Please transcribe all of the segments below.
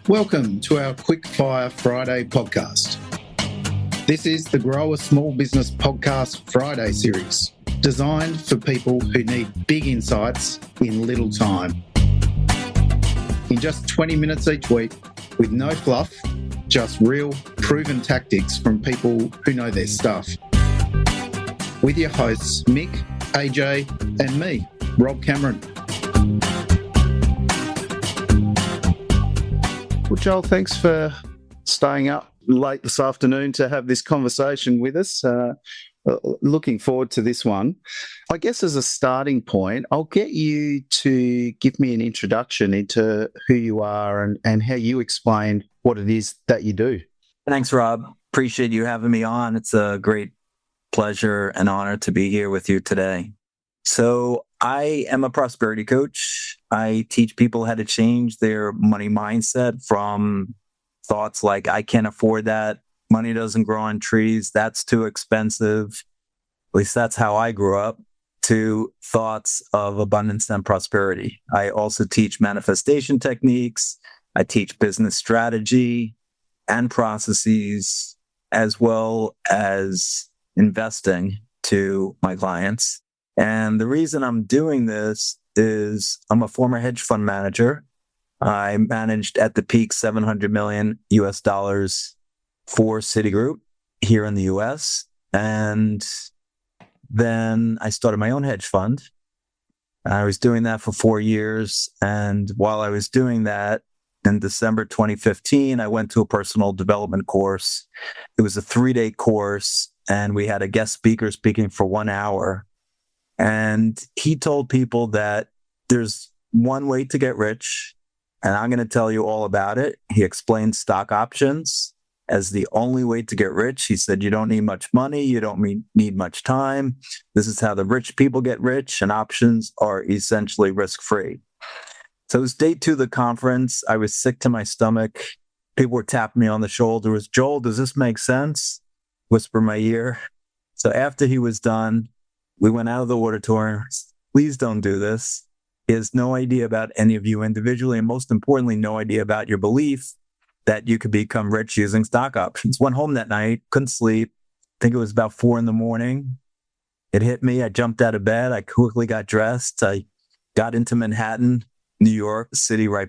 Welcome to our Quickfire Friday podcast. This is the Grow a Small Business Podcast Friday series, designed for people who need big insights in little time. In just 20 minutes each week, with no fluff, just real, proven tactics from people who know their stuff. With your hosts, Mick, AJ, and me, Rob Cameron. Well, Joel, thanks for staying up late this afternoon to have this conversation with us. Looking forward to this one. I guess as a starting point, I'll get you to give me an introduction into who you are and how you explain what it is that you do. Thanks, Rob. Appreciate you having me on. It's a great pleasure and honor to be here with you today. So I am a prosperity coach. I teach people how to change their money mindset from thoughts like, I can't afford that, money doesn't grow on trees, that's too expensive. At least that's how I grew up, to thoughts of abundance and prosperity. I also teach manifestation techniques. I teach business strategy and processes, as well as investing to my clients. And the reason I'm doing this is I'm a former hedge fund manager. I managed at the peak $700 million US for Citigroup here in the US. And then I started my own hedge fund. I was doing that for 4 years. And while I was doing that, in December 2015, I went to a personal development course. It was a 3-day course, and we had a guest speaker speaking for 1 hour. And he told people that there's one way to get rich, and I'm going to tell you all about it. He explained stock options as the only way to get rich. He said, you don't need much money. You don't need much time. This is how the rich people get rich, and options are essentially risk-free. So it was day 2 of the conference. I was sick to my stomach. People were tapping me on the shoulder. It was, Joel, does this make sense? Whisper in my ear. So after he was done, we went out of the auditorium. Please don't do this. He has no idea about any of you individually, and most importantly, no idea about your belief that you could become rich using stock options. Went home that night, couldn't sleep. I think it was about 4 a.m. It hit me. I jumped out of bed. I quickly got dressed. I got into Manhattan, New York City, right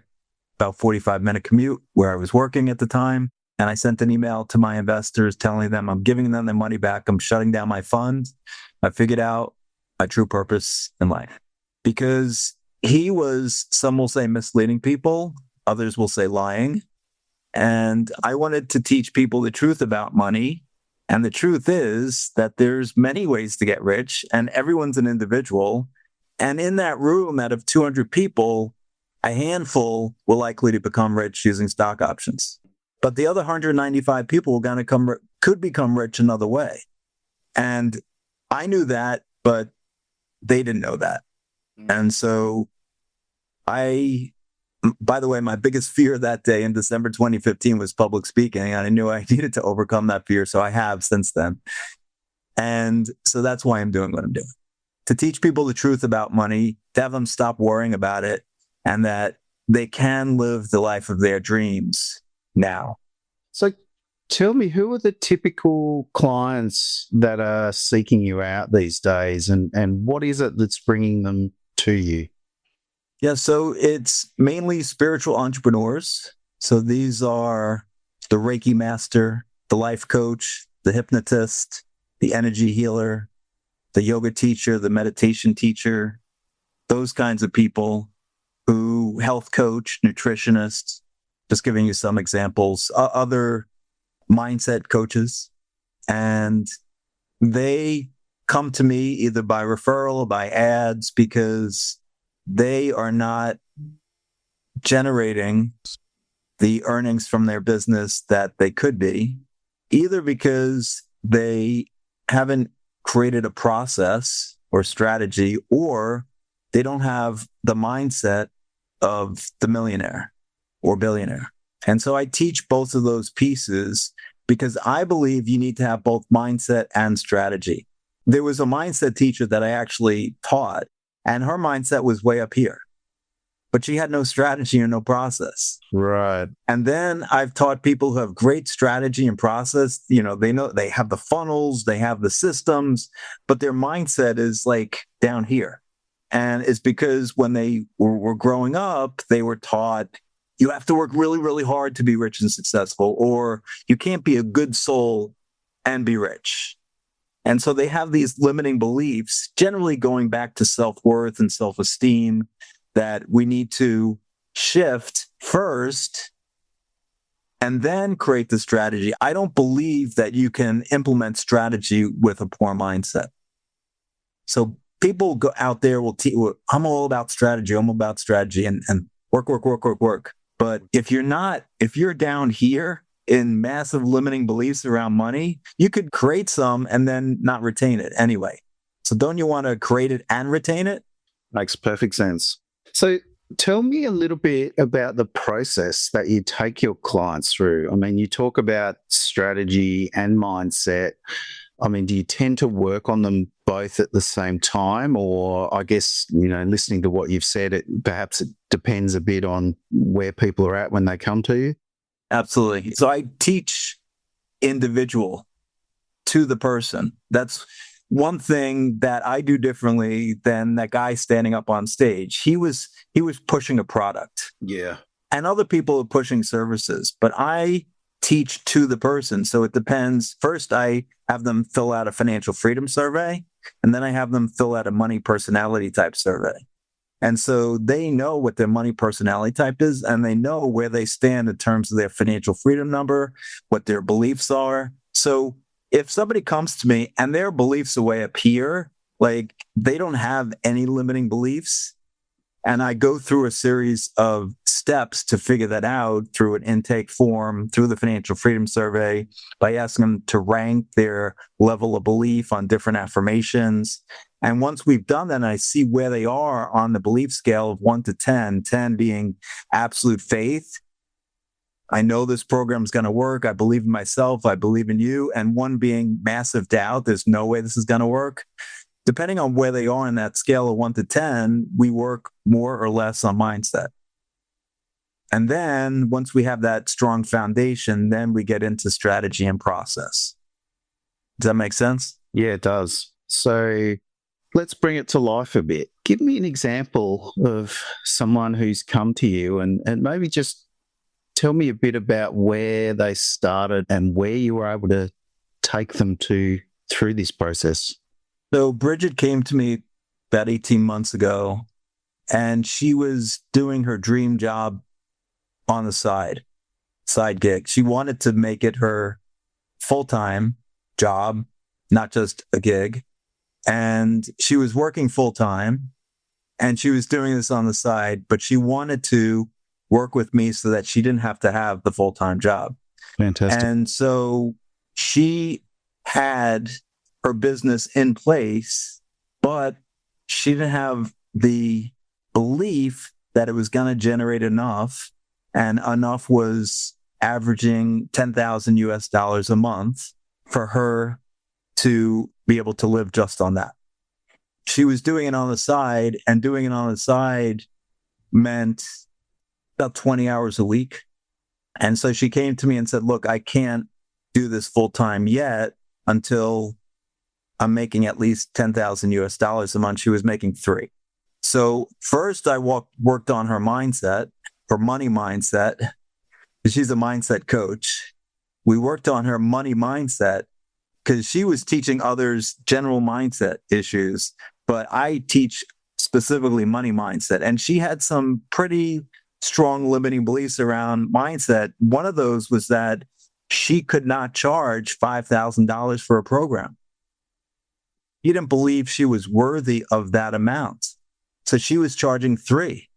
about 45-minute commute where I was working at the time. And I sent an email to my investors telling them I'm giving them their money back. I'm shutting down my fund. I figured out my true purpose in life, because he was, some will say misleading people, others will say lying. And I wanted to teach people the truth about money. And the truth is that there's many ways to get rich, and everyone's an individual. And in that room, out of 200 people, a handful will likely to become rich using stock options. But the other 195 people could become rich another way. And I knew that, but they didn't know that. And so by the way, my biggest fear that day in December 2015 was public speaking. And I knew I needed to overcome that fear. So I have since then. And so that's why I'm doing what I'm doing. To teach people the truth about money, to have them stop worrying about it, and that they can live the life of their dreams now. So tell me, who are the typical clients that are seeking you out these days, and what is it that's bringing them to you? Yeah, so it's mainly spiritual entrepreneurs. So these are the Reiki master, the life coach, the hypnotist, the energy healer, the yoga teacher, the meditation teacher, those kinds of people, who health coach, nutritionists, just giving you some examples, other mindset coaches. And they come to me either by referral or by ads, because they are not generating the earnings from their business that they could be, either because they haven't created a process or strategy, or they don't have the mindset of the millionaire or billionaire. And so I teach both of those pieces because I believe you need to have both mindset and strategy. There was a mindset teacher that I actually taught, and her mindset was way up here. but she had no strategy and no process. Right. And then I've taught people who have great strategy and process. They know they have the funnels, they have the systems, but their mindset is like down here. And it's because when they were growing up, they were taught you have to work really, really hard to be rich and successful, or you can't be a good soul and be rich. And so they have these limiting beliefs, generally going back to self-worth and self-esteem, that we need to shift first and then create the strategy. I don't believe that you can implement strategy with a poor mindset. So people go out there will I'm all about strategy. I'm about strategy and work. But if you're down here in massive limiting beliefs around money, you could create some and then not retain it anyway. So don't you want to create it and retain it? Makes perfect sense. So tell me a little bit about the process that you take your clients through. I mean, you talk about strategy and mindset. I mean, do you tend to work on them both at the same time? Or I guess, listening to what you've said, perhaps it depends a bit on where people are at when they come to you? Absolutely. So I teach individual to the person. That's one thing that I do differently than that guy standing up on stage. He was pushing a product. Yeah. And other people are pushing services, but I teach to the person. So it depends. First, I have them fill out a financial freedom survey, and then I have them fill out a money personality type survey. And so they know what their money personality type is, and they know where they stand in terms of their financial freedom number, what their beliefs are. So if somebody comes to me and their beliefs are way up here, like they don't have any limiting beliefs, and I go through a series of steps to figure that out through an intake form, through the financial freedom survey, by asking them to rank their level of belief on different affirmations. And once we've done that, and I see where they are on the belief scale of 1 to 10, 10 being absolute faith. I know this program is going to work. I believe in myself. I believe in you. And 1 being massive doubt. There's no way this is going to work. Depending on where they are in that scale of 1 to 10, we work more or less on mindset. And then once we have that strong foundation, then we get into strategy and process. Does that make sense? Yeah, it does. So let's bring it to life a bit. Give me an example of someone who's come to you and maybe just tell me a bit about where they started and where you were able to take them through this process. So Bridget came to me about 18 months ago, and she was doing her dream job on the side gig. She wanted to make it her full-time job, not just a gig. And she was working full-time, and she was doing this on the side, but she wanted to work with me so that she didn't have to have the full-time job. Fantastic. And so she had her business in place, but she didn't have the belief that it was going to generate enough, and enough was averaging $10,000 a month for her to be able to live just on that. She was doing it on the side, and doing it on the side meant about 20 hours a week. And so she came to me and said, look, I can't do this full time yet until I'm making at least $10,000 a month. She was making 3. So first I worked on her mindset, her money mindset. She's a mindset coach. We worked on her money mindset because she was teaching others general mindset issues, but I teach specifically money mindset. And she had some pretty strong limiting beliefs around mindset. One of those was that she could not charge $5,000 for a program. He didn't believe she was worthy of that amount. So she was charging 3.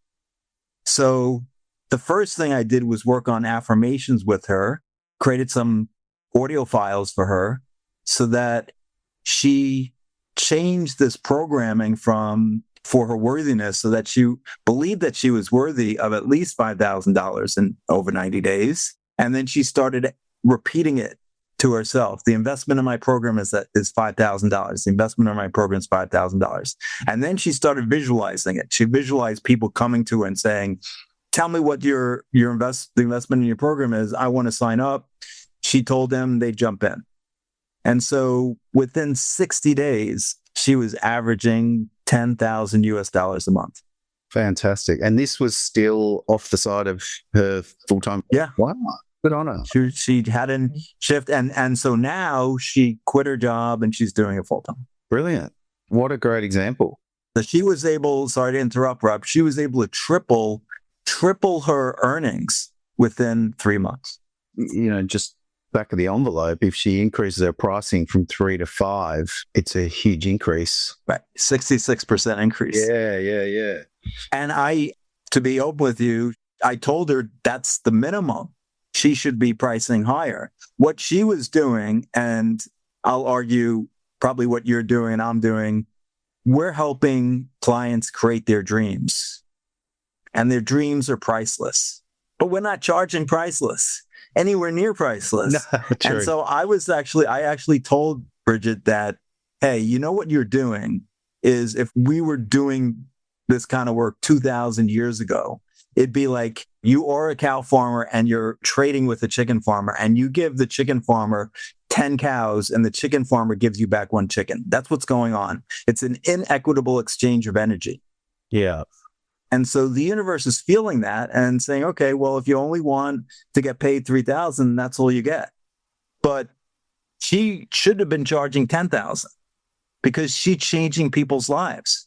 So the first thing I did was work on affirmations with her, created some audio files for her so that she changed this programming for her worthiness so that she believed that she was worthy of at least $5,000 in over 90 days. And then she started repeating it to herself, the investment in my program is $5,000. The investment in my program is $5,000. And then she started visualizing it. She visualized people coming to her and saying, tell me what the investment in your program is. I want to sign up. She told them, they jump in. And so within 60 days, she was averaging $10,000 a month. Fantastic. And this was still off the side of her full-time? Yeah. Wow. Good on her. She hadn't shift. And so now she quit her job and she's doing it full-time. Brilliant. What a great example. So she was able, sorry to interrupt, Rob, she was able to triple her earnings within 3 months. Just back of the envelope, if she increases her pricing from 3 to 5, it's a huge increase. Right. 66% increase. Yeah. And to be open with you, I told her that's the minimum. She should be pricing higher. What she was doing, and I'll argue probably what you're doing and I'm doing, we're helping clients create their dreams. And their dreams are priceless. But we're not charging priceless, anywhere near priceless. No, and so I actually told Bridget that, hey, you know what you're doing is if we were doing this kind of work 2,000 years ago, it'd be like you are a cow farmer and you're trading with a chicken farmer and you give the chicken farmer 10 cows and the chicken farmer gives you back 1 chicken. That's what's going on. It's an inequitable exchange of energy. Yeah. And so the universe is feeling that and saying, okay, well, if you only want to get paid $3,000, that's all you get. But she should have been charging $10,000 because she's changing people's lives.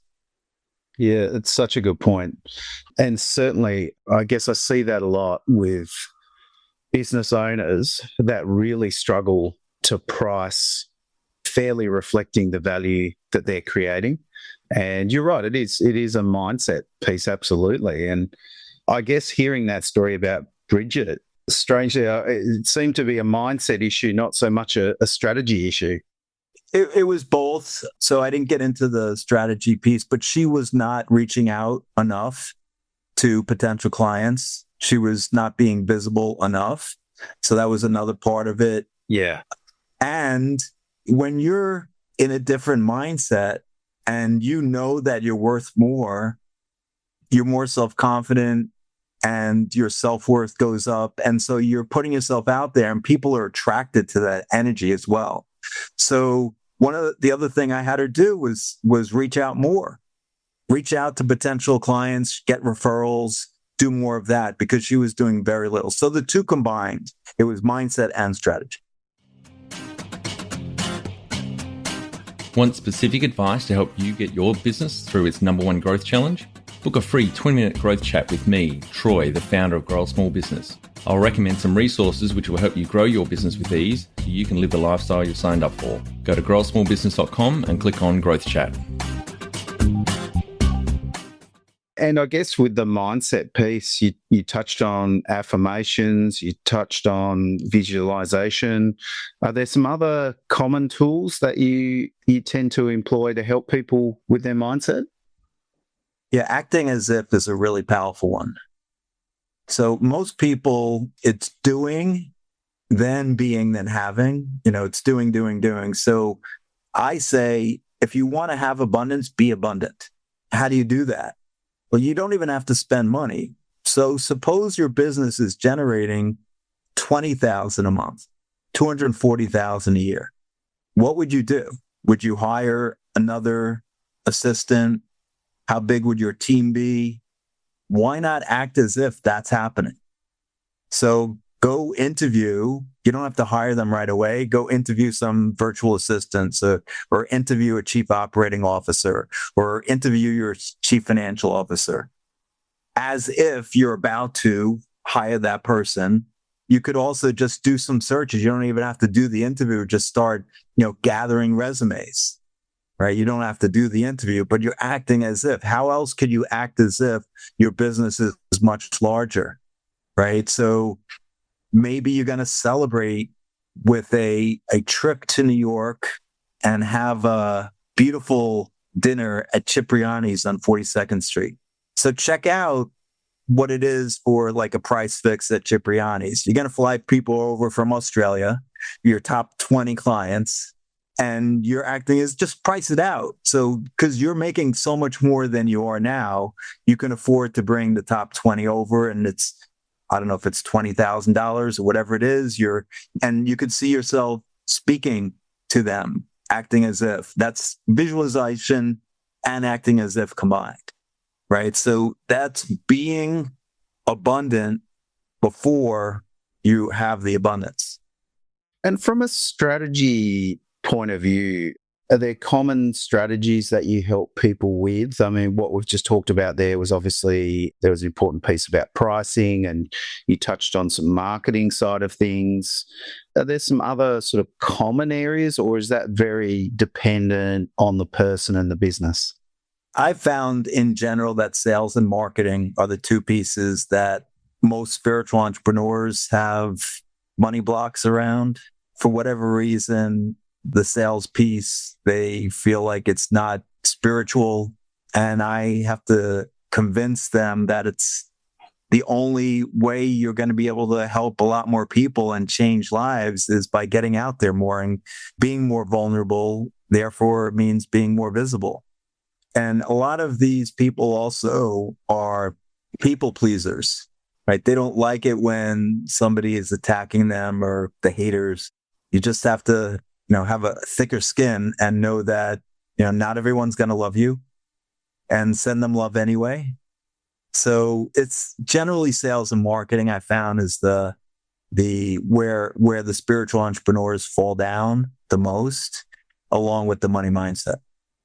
Yeah, it's such a good point. And certainly, I guess I see that a lot with business owners that really struggle to price fairly reflecting the value that they're creating. And you're right, it is a mindset piece, absolutely. And I guess hearing that story about Bridget, strangely, it seemed to be a mindset issue, not so much a strategy issue. It was both. So I didn't get into the strategy piece, but she was not reaching out enough to potential clients. She was not being visible enough. So that was another part of it. Yeah. And when you're in a different mindset and you know that you're worth more, you're more self-confident and your self-worth goes up. And so you're putting yourself out there and people are attracted to that energy as well. So one of the other thing I had her do was reach out more, reach out to potential clients, get referrals, do more of that because she was doing very little. So the two combined, it was mindset and strategy. Want specific advice to help you get your business through its #1 growth challenge? Book a free 20-minute growth chat with me, Troy, the founder of Grow a Small Business. I'll recommend some resources which will help you grow your business with ease so you can live the lifestyle you've signed up for. Go to growasmallbusiness.com and click on Growth Chat. And I guess with the mindset piece, you touched on affirmations, you touched on visualization. Are there some other common tools that you tend to employ to help people with their mindset? Yeah, acting as if is a really powerful one. So most people, it's doing, then being, then having. It's doing. So I say, if you want to have abundance, be abundant. How do you do that? Well, you don't even have to spend money. So suppose your business is generating $20,000 a month, $240,000 a year. What would you do? Would you hire another assistant? How big would your team be? Why not act as if that's happening? So go interview. You don't have to hire them right away. Go interview some virtual assistants or interview a chief operating officer or interview your chief financial officer as if you're about to hire that person. You could also just do some searches. You don't even have to do the interview. Just start, gathering resumes, right? You don't have to do the interview, but you're acting as if. How else could you act as if your business is much larger, right? So maybe you're going to celebrate with a trip to New York and have a beautiful dinner at Cipriani's on 42nd Street. So check out what it is for like a price fix at Cipriani's. You're going to fly people over from Australia. your top 20 clients, and you're acting as just price it out. So, because you're making so much more than you are now, you can afford to bring the top 20 over, and it's, I don't know if it's $20,000 or whatever it is, and you could see yourself speaking to them, acting as if. That's visualization and acting as if combined, right? So that's being abundant before you have the abundance. And from a strategy point of view, are there common strategies that you help people with? I mean, what we've just talked about there was obviously there was an important piece about pricing, and you touched on some marketing side of things. Are there some other sort of common areas, or is that very dependent on the person and the business? I've found in general that sales and marketing are the two pieces that most spiritual entrepreneurs have money blocks around. For whatever reason, the sales piece, they feel like it's not spiritual. And I have to convince them that it's the only way you're going to be able to help a lot more people and change lives is by getting out there more and being more vulnerable. Therefore, it means being more visible. And a lot of these people also are people pleasers, right? They don't like it when somebody is attacking them or the haters. You just have to, have a thicker skin and know that, not everyone's going to love you, and send them love anyway. So it's generally sales and marketing I found is the where the spiritual entrepreneurs fall down the most, along with the money mindset.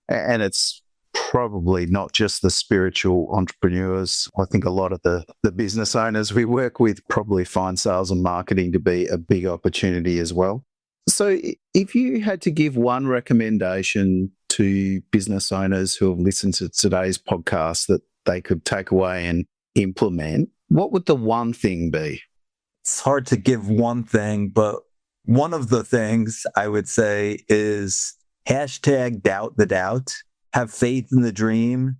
And it's probably not just the spiritual entrepreneurs. I think a lot of the business owners we work with probably find sales and marketing to be a big opportunity as well. So if you had to give one recommendation to business owners who have listened to today's podcast that they could take away and implement, what would the one thing be? It's hard to give one thing, but one of the things I would say is #doubt the doubt. Have faith in the dream.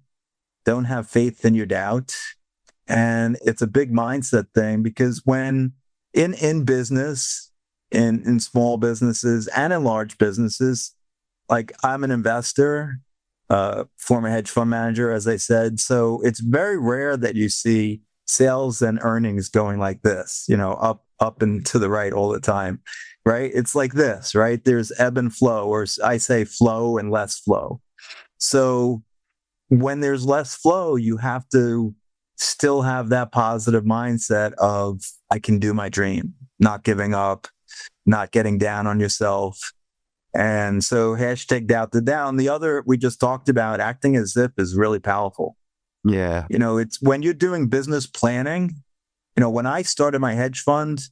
Don't have faith in your doubt. And it's a big mindset thing, because when in business, in small businesses and in large businesses, like I'm an investor, former hedge fund manager, as I said. So it's very rare that you see sales and earnings going like this, up and to the right all the time, right? It's like this, right? There's ebb and flow, or I say flow and less flow. So when there's less flow, you have to still have that positive mindset of, I can do my dream, not giving up, not getting down on yourself. And so #doubt the down. The other we just talked about, acting as if, is really powerful. Yeah. It's when you're doing business planning, when I started my hedge fund,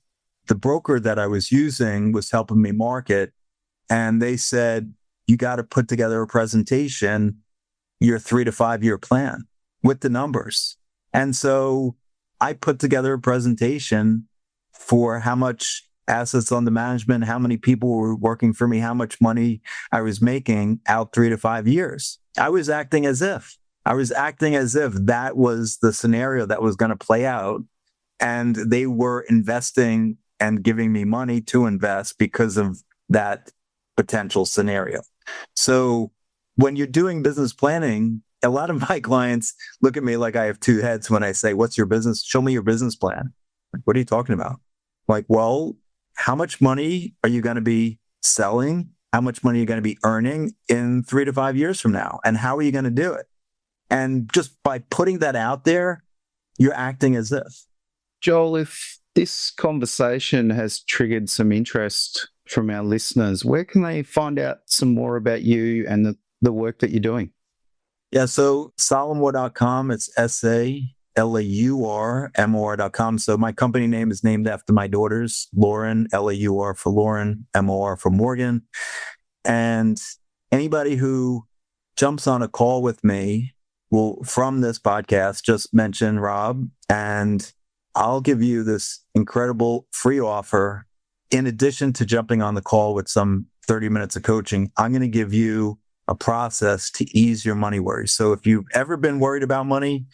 the broker that I was using was helping me market. And they said, you got to put together a presentation, your 3 to 5 year plan with the numbers. And so I put together a presentation for how much assets under management, how many people were working for me, how much money I was making out 3 to 5 years. I was acting as if that was the scenario that was going to play out. And they were investing and giving me money to invest because of that potential scenario. So when you're doing business planning, a lot of my clients look at me like I have two heads when I say, what's your business? Show me your business plan. Like, what are you talking about? Like, well, how much money are you going to be selling? How much money are you going to be earning in 3 to 5 years from now? And how are you going to do it? And just by putting that out there, you're acting as if. Joel, if this conversation has triggered some interest from our listeners, where can they find out some more about you and the work that you're doing? Yeah, so salamour.com, it's SALAURMOR.com. So my company name is named after my daughters, Lauren, LAUR for Lauren, MOR for Morgan. And anybody who jumps on a call with me will, from this podcast, just mention Rob, and I'll give you this incredible free offer. In addition to jumping on the call with some 30 minutes of coaching, I'm going to give you a process to ease your money worries. So if you've ever been worried about money,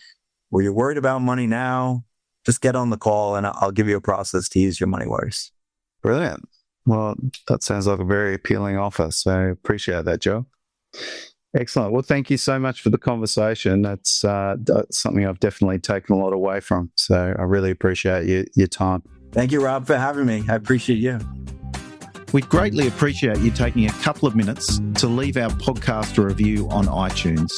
or you're worried about money now, just get on the call and I'll give you a process to ease your money worries. Brilliant. Well, that sounds like a very appealing offer. So appreciate that, Joe. Excellent. Well, thank you so much for the conversation. That's something I've definitely taken a lot away from. So I really appreciate your time. Thank you, Rob, for having me. I appreciate you. We'd greatly appreciate you taking a couple of minutes to leave our podcast a review on iTunes.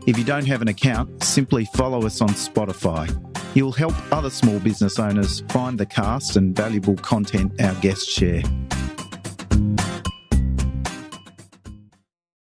If you don't have an account, simply follow us on Spotify. You'll help other small business owners find the cast and valuable content our guests share.